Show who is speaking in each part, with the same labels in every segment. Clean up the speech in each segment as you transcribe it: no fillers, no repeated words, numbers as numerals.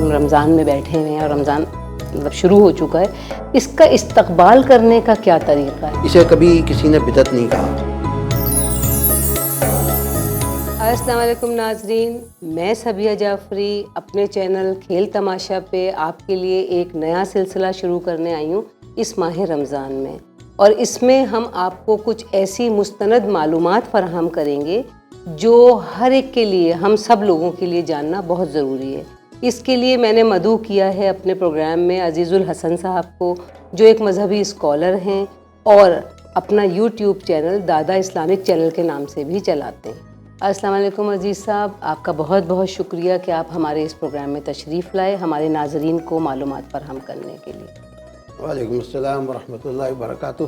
Speaker 1: ہم رمضان میں بیٹھے ہوئے ہیں اور رمضان مطلب شروع ہو چکا ہے، اس کا استقبال کرنے کا کیا طریقہ ہے؟
Speaker 2: اسے کبھی کسی نے بدعت نہیں کہا۔
Speaker 1: السلام علیکم ناظرین، میں صبیہ جعفری اپنے چینل کھیل تماشا پہ آپ کے لیے ایک نیا سلسلہ شروع کرنے آئی ہوں اس ماہ رمضان میں، اور اس میں ہم آپ کو کچھ ایسی مستند معلومات فراہم کریں گے جو ہر ایک کے لیے، ہم سب لوگوں کے لیے جاننا بہت ضروری ہے۔ اس کے لیے میں نے مدعو کیا ہے اپنے پروگرام میں عزیز الحسن صاحب کو، جو ایک مذہبی اسکالر ہیں اور اپنا یوٹیوب چینل دادا اسلامک چینل کے نام سے بھی چلاتے ہیں۔ السلام علیکم عزیز صاحب، آپ کا بہت بہت شکریہ کہ آپ ہمارے اس پروگرام میں تشریف لائے ہمارے ناظرین کو معلومات فراہم کرنے کے لیے۔
Speaker 2: وعلیکم السلام ورحمۃ اللہ وبرکاتہ۔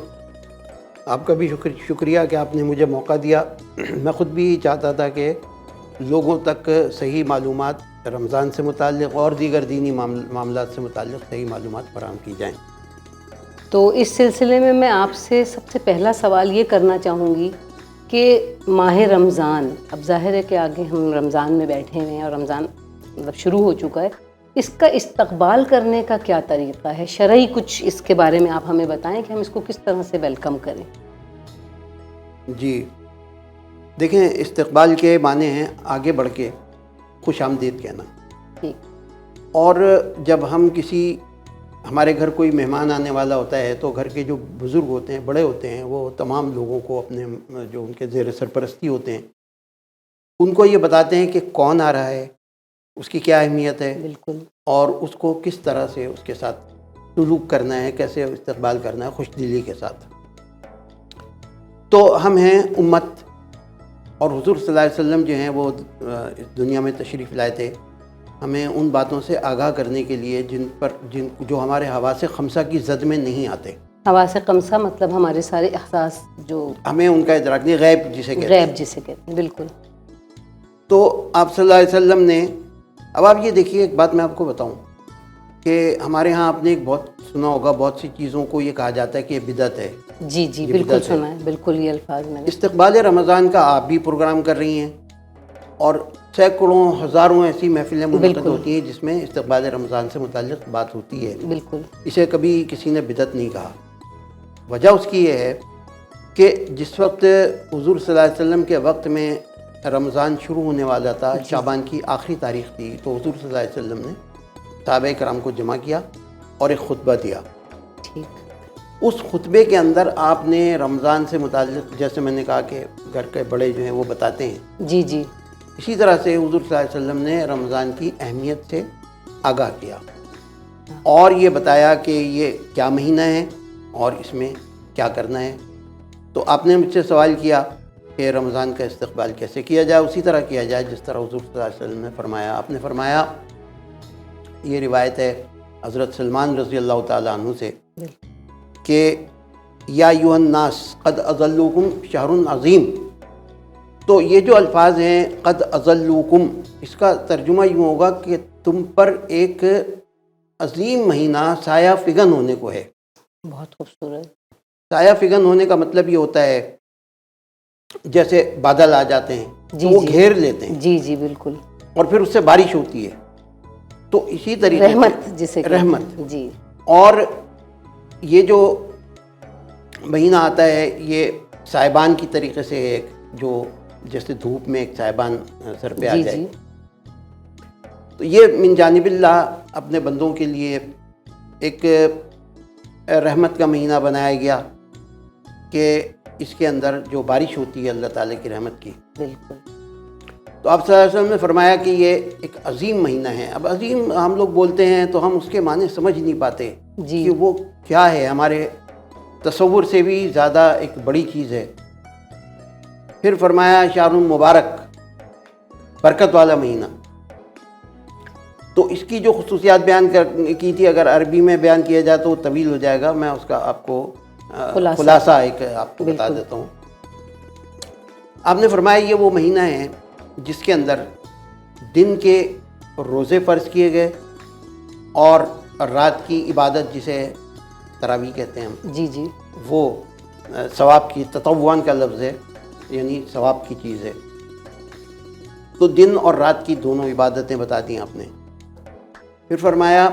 Speaker 2: آپ کا بھی شکریہ کہ آپ نے مجھے موقع دیا۔ میں خود بھی چاہتا تھا کہ لوگوں تک صحیح معلومات رمضان سے متعلق اور دیگر دینی معاملات سے متعلق صحیح معلومات فراہم کی جائیں۔
Speaker 1: تو اس سلسلے میں آپ سے سب سے پہلا سوال یہ کرنا چاہوں گی کہ ماہ رمضان، اب ظاہر ہے کہ آگے ہم رمضان میں بیٹھے ہوئے ہیں اور رمضان مطلب شروع ہو چکا ہے، اس کا استقبال کرنے کا کیا طریقہ ہے شرعی؟ کچھ اس کے بارے میں آپ ہمیں بتائیں کہ ہم اس کو کس طرح سے ویلکم کریں۔
Speaker 2: جی دیکھیں، استقبال کے معنی ہیں آگے بڑھ کے خوش آمدید کہنا۔
Speaker 1: ٹھیک۔
Speaker 2: اور جب ہم ہمارے گھر کوئی مہمان آنے والا ہوتا ہے تو گھر کے جو بزرگ ہوتے ہیں، بڑے ہوتے ہیں، وہ تمام لوگوں کو اپنے جو ان کے زیر سرپرستی ہوتے ہیں ان کو یہ بتاتے ہیں کہ کون آ رہا ہے، اس کی کیا اہمیت ہے،
Speaker 1: بالکل،
Speaker 2: اور اس کو کس طرح سے اس کے ساتھ سلوک کرنا ہے، کیسے استقبال کرنا ہے خوش دلی کے ساتھ۔ تو ہم ہیں امت، اور حضور صلی اللہ علیہ وسلم جو ہیں وہ اس دنیا میں تشریف لائے تھے ہمیں ان باتوں سے آگاہ کرنے کے لیے جو ہمارے حواس خمسہ کی زد میں نہیں آتے۔
Speaker 1: حواس خمسہ مطلب ہمارے سارے احساس جو
Speaker 2: ہمیں ان کا ادراک نہیں، غیب جسے کہتے ہیں۔
Speaker 1: غیب جسے کہتے ہیں، بالکل۔
Speaker 2: تو آپ صلی اللہ علیہ وسلم نے، اب آپ یہ دیکھیے، ایک بات میں آپ کو بتاؤں کہ ہمارے ہاں آپ نے ایک بہت سنا ہوگا، بہت سی چیزوں کو یہ کہا جاتا ہے کہ یہ بدعت ہے۔
Speaker 1: جی جی بالکل سنا ہے، بالکل یہ الفاظ میں نے۔
Speaker 2: استقبال رمضان کا آپ بھی پروگرام کر رہی ہیں اور سینکڑوں ہزاروں ایسی محفلیں منعقد ہوتی ہیں جس میں استقبال رمضان سے متعلق بات ہوتی ہے۔
Speaker 1: بالکل،
Speaker 2: اسے کبھی کسی نے بدعت نہیں کہا۔ وجہ اس کی یہ ہے کہ جس وقت حضور صلی اللہ علیہ وسلم کے وقت میں رمضان شروع ہونے والا تھا، شعبان کی آخری تاریخ تھی، تو حضور صلی اللہ علیہ وسلم نے صحابہ کرام کو جمع کیا اور ایک خطبہ دیا۔
Speaker 1: ٹھیک۔
Speaker 2: اس خطبے کے اندر آپ نے رمضان سے متعلق، جیسے میں نے کہا کہ گھر کے بڑے جو ہیں وہ بتاتے ہیں،
Speaker 1: جی جی،
Speaker 2: اسی طرح سے حضور صلی اللہ علیہ وسلم نے رمضان کی اہمیت سے آگاہ کیا اور یہ بتایا کہ یہ کیا مہینہ ہے اور اس میں کیا کرنا ہے۔ تو آپ نے مجھ سے سوال کیا کہ رمضان کا استقبال کیسے کیا جائے؟ اسی طرح کیا جائے جس طرح حضور صلی اللہ علیہ وسلم نے فرمایا۔ آپ نے فرمایا، یہ روایت ہے حضرت سلمان رضی اللہ تعالیٰ عنہ سے کہ یا ایھا الناس قد اضلوکم شہر عظیم۔ تو یہ جو الفاظ ہیں قد اضلوکم، اس کا ترجمہ یوں ہوگا کہ تم پر ایک عظیم مہینہ سایہ فگن ہونے کو ہے۔
Speaker 1: بہت خوبصورت۔
Speaker 2: سایہ فگن ہونے کا مطلب یہ ہوتا ہے جیسے بادل آ جاتے ہیں تو وہ گھیر لیتے ہیں،
Speaker 1: جی جی بالکل،
Speaker 2: اور پھر اس سے بارش ہوتی ہے۔ تو اسی طریقے سے
Speaker 1: رحمت جسے کہتے ہیں،
Speaker 2: رحمت۔
Speaker 1: جی۔
Speaker 2: اور یہ جو مہینہ آتا ہے یہ سائبان کی طریقے سے ایک جو جیسے دھوپ میں ایک سائبان سر پہ آ جائے،
Speaker 1: جی
Speaker 2: تو یہ من جانب اللہ اپنے بندوں کے لیے ایک رحمت کا مہینہ بنایا گیا کہ اس کے اندر جو بارش ہوتی ہے اللہ تعالیٰ کی رحمت کی۔
Speaker 1: بالکل۔
Speaker 2: تو آپ صلی اللہ علیہ وسلم نے فرمایا کہ یہ ایک عظیم مہینہ ہے۔ اب عظیم ہم لوگ بولتے ہیں تو ہم اس کے معنی سمجھ نہیں پاتے
Speaker 1: جی،
Speaker 2: کہ وہ کیا ہے، ہمارے تصور سے بھی زیادہ ایک بڑی چیز ہے۔ پھر فرمایا شہر مبارک، برکت والا مہینہ۔ تو اس کی جو خصوصیات بیان کی تھی، اگر عربی میں بیان کیا جائے تو وہ طویل ہو جائے گا، میں اس کا آپ کو خلاصہ ایک آپ کو بتا دیتا ہوں۔ آپ نے فرمایا یہ وہ مہینہ ہے جس کے اندر دن کے روزے فرض کیے گئے اور رات کی عبادت جسے تراویح کہتے ہیں ہم،
Speaker 1: جی جی،
Speaker 2: وہ ثواب کی، تطوعاً کا لفظ ہے، یعنی ثواب کی چیز ہے۔ تو دن اور رات کی دونوں عبادتیں بتا دیں آپ نے۔ پھر فرمایا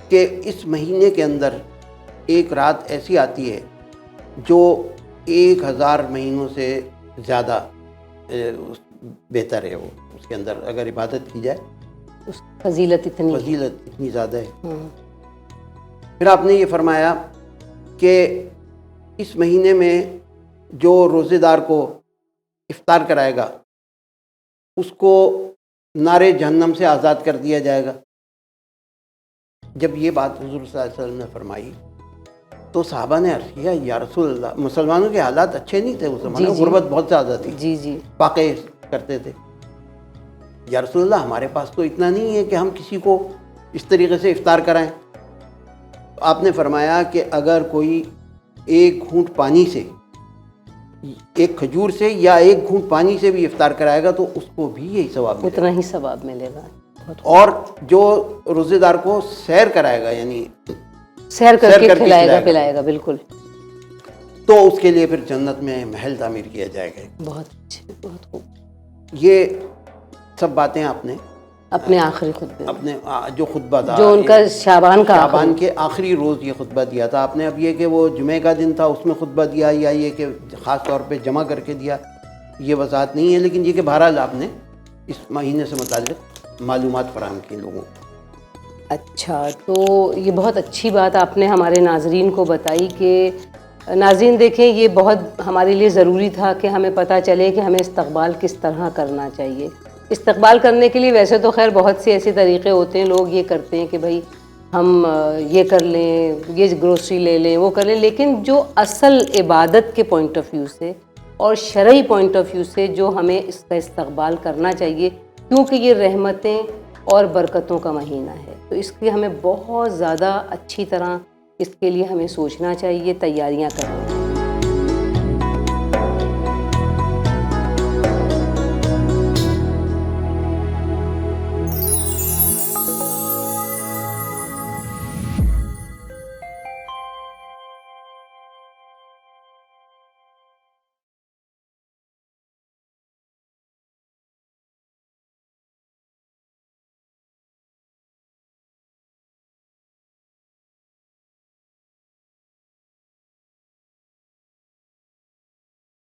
Speaker 2: کہ اس مہینے کے اندر ایک رات ایسی آتی ہے جو 1000 مہینوں سے زیادہ بہتر ہے، وہ اس کے اندر اگر عبادت کی جائے
Speaker 1: اس فضیلت
Speaker 2: اتنی زیادہ ہے۔ پھر آپ نے یہ فرمایا کہ اس مہینے میں جو روزے دار کو افطار کرائے گا اس کو نارے جہنم سے آزاد کر دیا جائے گا۔ جب یہ بات حضور صلی اللہ علیہ وسلم نے فرمائی تو صحابہ نے عرض کیا یا رسول اللہ، مسلمانوں کے حالات اچھے نہیں تھے اس زمانے میں، غربت بہت زیادہ تھی،
Speaker 1: جی
Speaker 2: فاقے کرتے تھے۔ یا رسول اللہ ہمارے پاس تو اتنا نہیں ہے کہ ہم کسی کو اس طریقے سے افطار کرائیں۔ آپ نے فرمایا کہ اگر کوئی ایک گھونٹ پانی سے، ایک کھجور سے یا ایک گھونٹ پانی سے بھی افطار کرائے گا تو اس کو بھی یہی ثواب ملے گا،
Speaker 1: اتنا ہی ثواب ملے گا۔
Speaker 2: اور جو روزے دار کو سیر کرائے گا، یعنی
Speaker 1: سیر کر کے پلائے گا، بالکل،
Speaker 2: تو اس کے لیے پھر جنت میں محل تعمیر کیا جائے گا۔
Speaker 1: بہت اچھے، بہت خوب۔
Speaker 2: یہ سب باتیں آپ نے
Speaker 1: اپنے آخری خطبے،
Speaker 2: اپنے جو خطبہ تھا،
Speaker 1: جو ان کا شعبان
Speaker 2: کے آخری روز یہ خطبہ دیا تھا آپ نے۔ اب یہ کہ وہ جمعہ کا دن تھا اس میں خطبہ دیا یا یہ کہ خاص طور پہ جمع کر کے دیا، یہ وضاحت نہیں ہے، لیکن یہ کہ بہرحال آپ نے اس مہینے سے متعلق معلومات فراہم کی لوگوں کو۔
Speaker 1: اچھا، تو یہ بہت اچھی بات آپ نے ہمارے ناظرین کو بتائی کہ ناظرین دیکھیں، یہ بہت ہمارے لیے ضروری تھا کہ ہمیں پتہ چلے کہ ہمیں استقبال کس طرح کرنا چاہیے۔ استقبال کرنے کے لیے ویسے تو خیر بہت سے ایسے طریقے ہوتے ہیں، لوگ یہ کرتے ہیں کہ بھائی ہم یہ کر لیں، یہ گروسری لے لیں، وہ کر لیں، لیکن جو اصل عبادت کے پوائنٹ آف ویو سے اور شرعی پوائنٹ آف ویو سے جو ہمیں اس کا استقبال کرنا چاہیے، کیونکہ یہ رحمتیں اور برکتوں کا مہینہ ہے، تو اس لیے ہمیں بہت زیادہ اچھی طرح اس کے لیے ہمیں سوچنا چاہیے، تیاریاں کرنی چاہیے۔